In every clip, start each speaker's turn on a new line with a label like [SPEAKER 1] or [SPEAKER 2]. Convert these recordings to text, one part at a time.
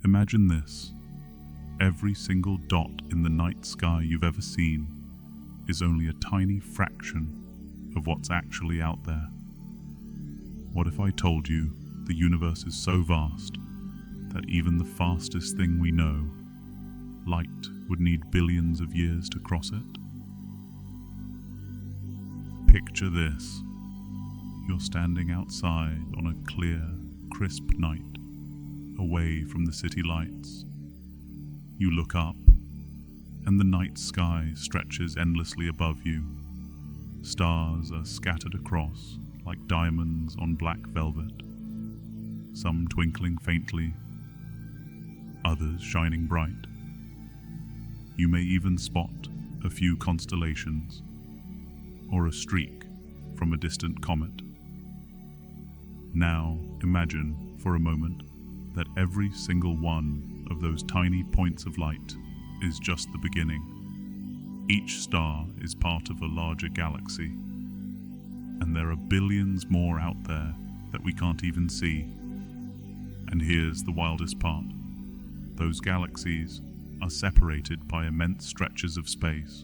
[SPEAKER 1] Imagine this. Every single dot in the night sky you've ever seen is only a tiny fraction of what's actually out there. What if I told you the universe is so vast that even the fastest thing we know, light, would need billions of years to cross it? Picture this. You're standing outside on a clear, crisp night, away from the city lights. You look up, and the night sky stretches endlessly above you. Stars are scattered across like diamonds on black velvet, some twinkling faintly, others shining bright. You may even spot a few constellations, or a streak from a distant comet. Now imagine for a moment that every single one of those tiny points of light is just the beginning. Each star is part of a larger galaxy, and there are billions more out there that we can't even see. And here's the wildest part. Those galaxies are separated by immense stretches of space,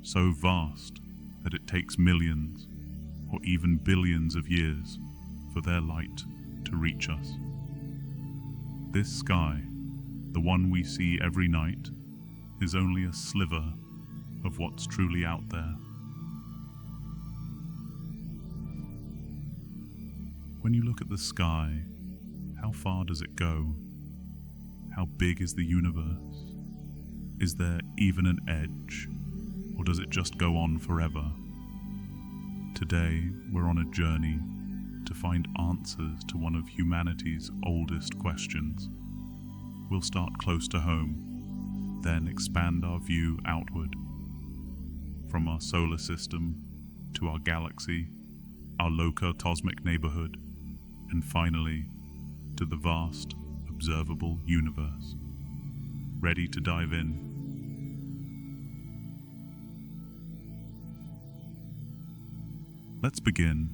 [SPEAKER 1] so vast that it takes millions or even billions of years for their light to reach us. This sky, the one we see every night, is only a sliver of what's truly out there. When you look at the sky, how far does it go? How big is the universe? Is there even an edge, or does it just go on forever? Today, we're on a journey to find answers to one of humanity's oldest questions. We'll start close to home, then expand our view outward, from our solar system to our galaxy, our local cosmic neighborhood, and finally to the vast, observable universe. Ready to dive in? Let's begin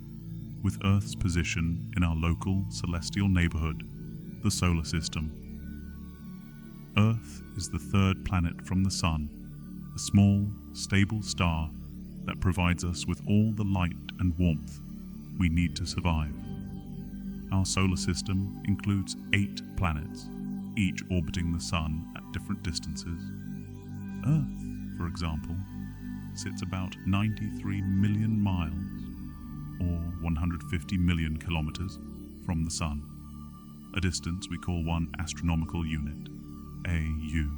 [SPEAKER 1] with Earth's position in our local celestial neighborhood, the solar system. Earth is the third planet from the Sun, a small, stable star that provides us with all the light and warmth we need to survive. Our solar system includes 8 planets, each orbiting the Sun at different distances. Earth, for example, sits about 93 million miles, or 150 million kilometers, from the Sun, a distance we call one astronomical unit, AU.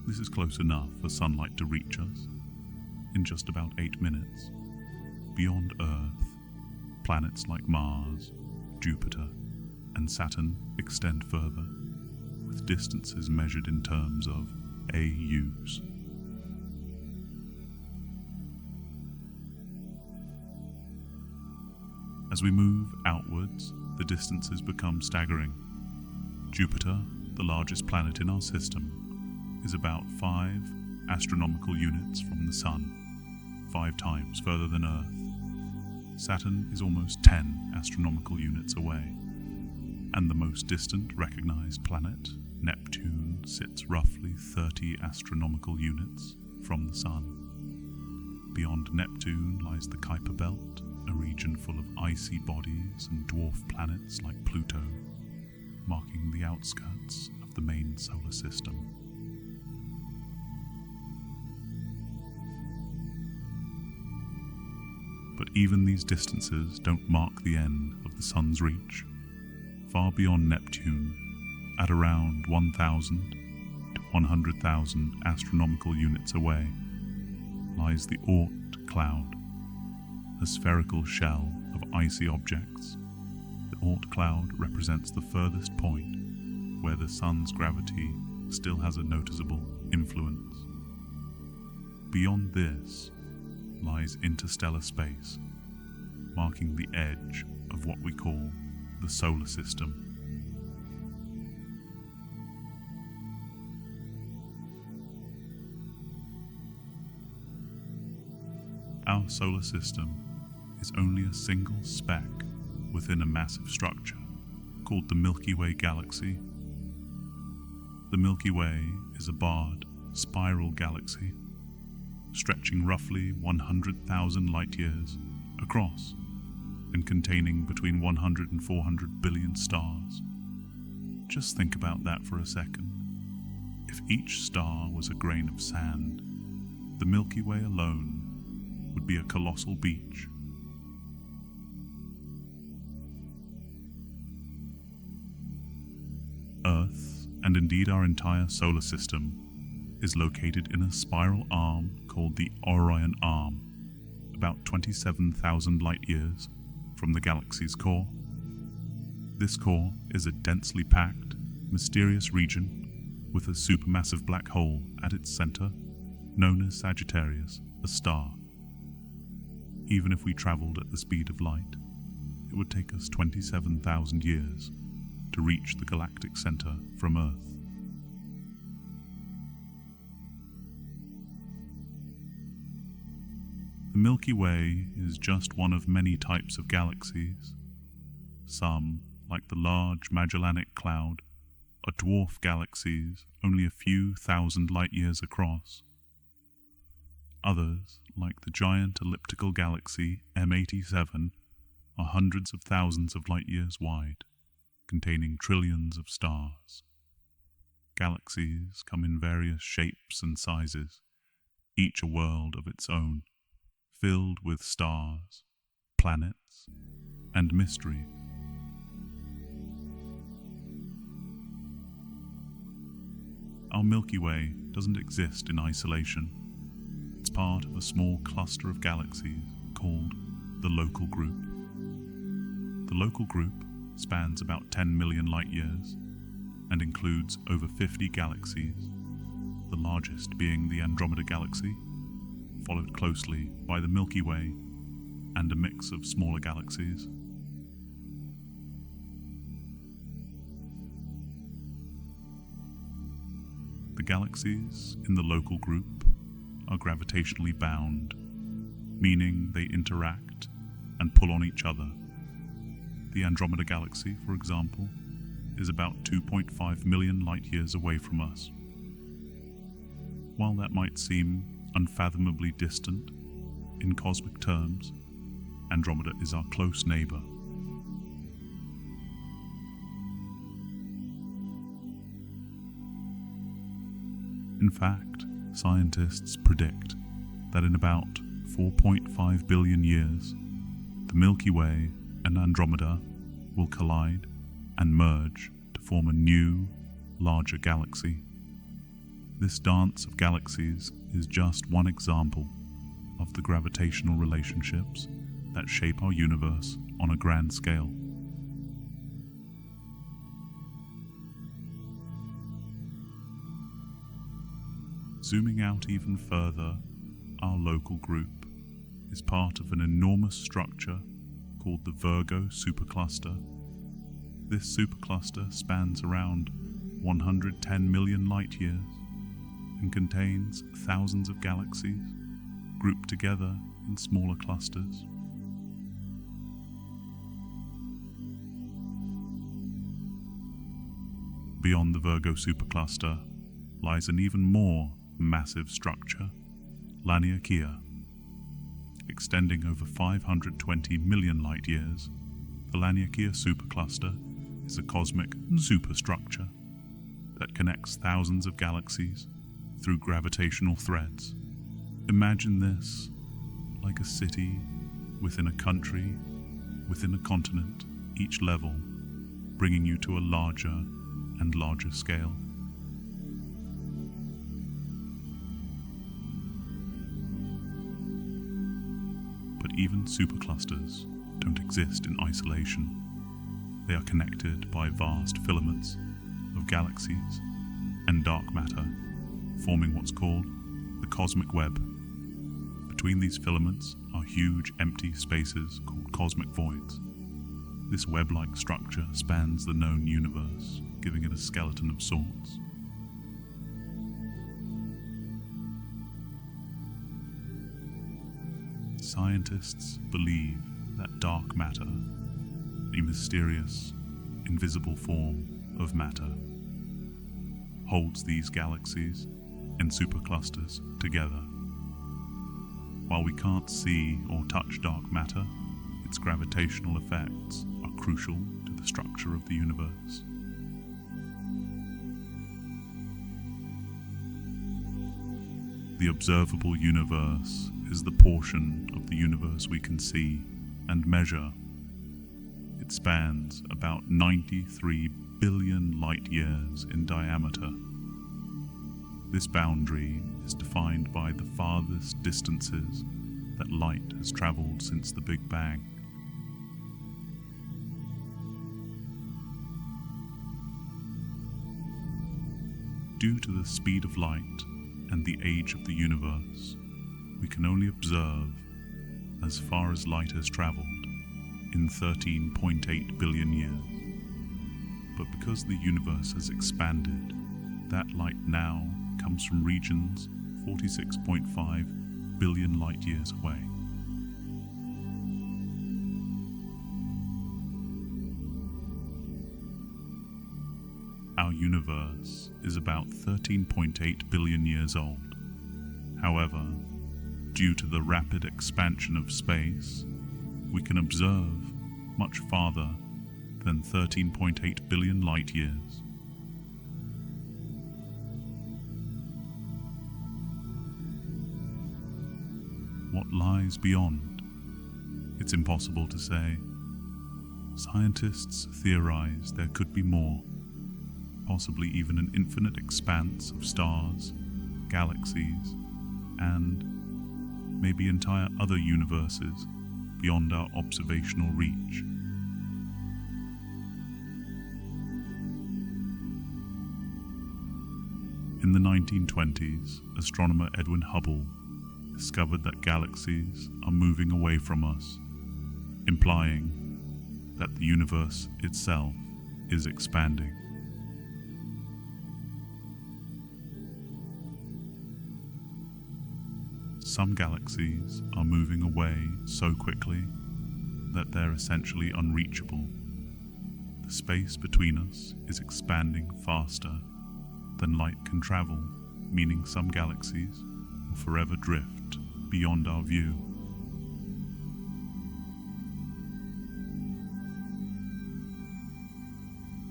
[SPEAKER 1] This is close enough for sunlight to reach us in just about 8 minutes. Beyond Earth, planets like Mars, Jupiter, and Saturn extend further, with distances measured in terms of AUs. As we move outwards, the distances become staggering. Jupiter, the largest planet in our system, is about 5 astronomical units from the Sun, 5 times further than Earth. Saturn is almost 10 astronomical units away, and the most distant recognized planet, Neptune, sits roughly 30 astronomical units from the Sun. Beyond Neptune lies the Kuiper Belt, a region full of icy bodies and dwarf planets like Pluto, marking the outskirts of the main solar system. But even these distances don't mark the end of the Sun's reach. Far beyond Neptune, at around 1,000 to 100,000 astronomical units away, lies the Oort cloud, a spherical shell of icy objects. The Oort cloud represents the furthest point where the Sun's gravity still has a noticeable influence. Beyond this lies interstellar space, marking the edge of what we call the solar system. Our solar system is only a single speck within a massive structure called the Milky Way galaxy. The Milky Way is a barred, spiral galaxy, stretching roughly 100,000 light-years across and containing between 100 and 400 billion stars. Just think about that for a second. If each star was a grain of sand, the Milky Way alone would be a colossal beach. Earth, and indeed our entire solar system, is located in a spiral arm called the Orion Arm, about 27,000 light-years from the galaxy's core. This core is a densely packed, mysterious region with a supermassive black hole at its center, known as Sagittarius, a star. Even if we traveled at the speed of light, it would take us 27,000 years to reach the galactic center from Earth. The Milky Way is just one of many types of galaxies. Some, like the Large Magellanic Cloud, are dwarf galaxies only a few thousand light-years across. Others, like the giant elliptical galaxy M87, are hundreds of thousands of light-years wide, containing trillions of stars. Galaxies come in various shapes and sizes, each a world of its own, filled with stars, planets, and mysteries. Our Milky Way doesn't exist in isolation. It's part of a small cluster of galaxies called the Local Group. The Local Group spans about 10 million light-years and includes over 50 galaxies, the largest being the Andromeda Galaxy, followed closely by the Milky Way and a mix of smaller galaxies. The galaxies in the Local Group are gravitationally bound, meaning they interact and pull on each other. The Andromeda Galaxy, for example, is about 2.5 million light-years away from us. While that might seem unfathomably distant, in cosmic terms, Andromeda is our close neighbor. In fact, scientists predict that in about 4.5 billion years, the Milky Way and Andromeda will collide and merge to form a new, larger galaxy. This dance of galaxies is just one example of the gravitational relationships that shape our universe on a grand scale. Zooming out even further, our Local Group is part of an enormous structure called the Virgo supercluster. This supercluster spans around 110 million light-years and contains thousands of galaxies grouped together in smaller clusters. Beyond the Virgo supercluster lies an even more massive structure, Laniakea. Extending over 520 million light-years, the Laniakea supercluster is a cosmic superstructure that connects thousands of galaxies through gravitational threads. Imagine this like a city within a country, within a continent, each level bringing you to a larger and larger scale. But even superclusters don't exist in isolation. They are connected by vast filaments of galaxies and dark matter, forming what's called the cosmic web. Between these filaments are huge empty spaces called cosmic voids. This web-like structure spans the known universe, giving it a skeleton of sorts. Scientists believe that dark matter, a mysterious, invisible form of matter, holds these galaxies and superclusters together. While we can't see or touch dark matter, its gravitational effects are crucial to the structure of the universe. The observable universe is the portion of the universe we can see and measure. It spans about 93 billion light years in diameter. This boundary is defined by the farthest distances that light has traveled since the Big Bang. Due to the speed of light and the age of the universe, we can only observe as far as light has traveled in 13.8 billion years. But because the universe has expanded, that light now comes from regions 46.5 billion light years away. Our universe is about 13.8 billion years old. However, due to the rapid expansion of space, we can observe much farther than 13.8 billion light years. What lies beyond? It's impossible to say. Scientists theorize there could be more, possibly even an infinite expanse of stars, galaxies, and maybe entire other universes beyond our observational reach. In the 1920s, astronomer Edwin Hubble discovered that galaxies are moving away from us, implying that the universe itself is expanding. Some galaxies are moving away so quickly that they're essentially unreachable. The space between us is expanding faster than light can travel, meaning some galaxies will forever drift beyond our view.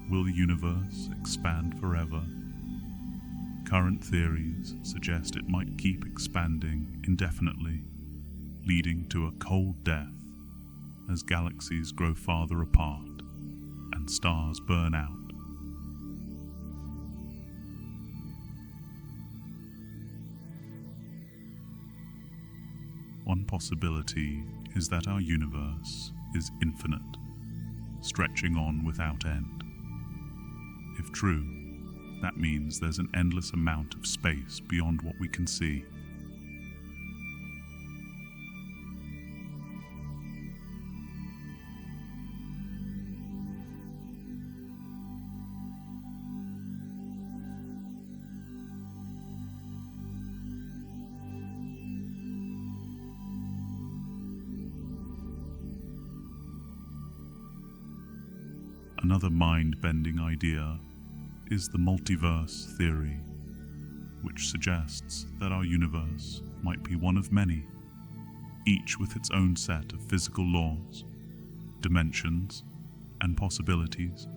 [SPEAKER 1] Will the universe expand forever? Current theories suggest it might keep expanding indefinitely, leading to a cold death as galaxies grow farther apart and stars burn out. One possibility is that our universe is infinite, stretching on without end. If true, that means there's an endless amount of space beyond what we can see. Another mind-bending idea is the multiverse theory, which suggests that our universe might be one of many, each with its own set of physical laws, dimensions, and possibilities.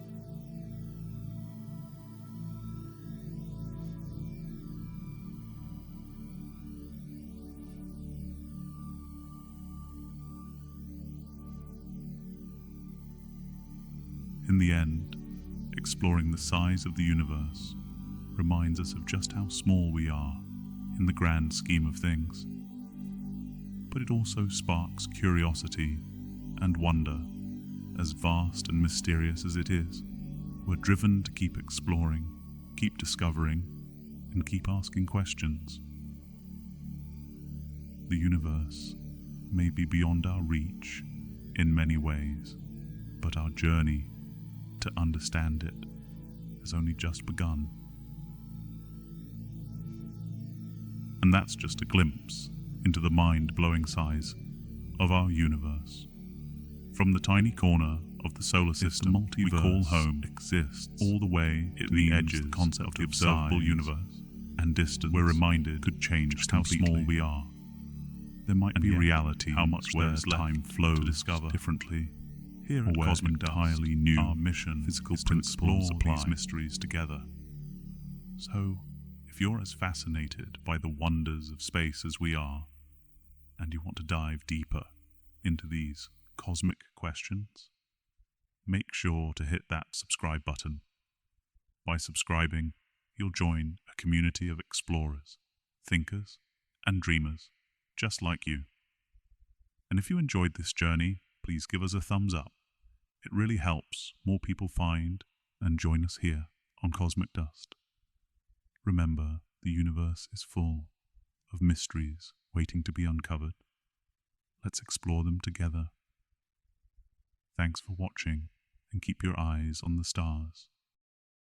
[SPEAKER 1] In the end, exploring the size of the universe reminds us of just how small we are in the grand scheme of things. But it also sparks curiosity and wonder. As vast and mysterious as it is, we're driven to keep exploring, keep discovering, and keep asking questions. The universe may be beyond our reach in many ways, but our journey to understand it has only just begun. And that's just a glimpse into the mind-blowing size of our universe. From the tiny corner of the solar system we call home exists all the way to the edges the concept of the observable universe, and distance, we're reminded, could change just how small we are. There might be reality how much where time flows to discover differently. Here at Cosmic entirely new, our mission physical is to explore these mysteries together. So, if you're as fascinated by the wonders of space as we are, and you want to dive deeper into these cosmic questions, make sure to hit that subscribe button. By subscribing, you'll join a community of explorers, thinkers, and dreamers just like you. And if you enjoyed this journey, please give us a thumbs up. It really helps more people find and join us here on Cosmic Dust. Remember, the universe is full of mysteries waiting to be uncovered. Let's explore them together. Thanks for watching, and keep your eyes on the stars.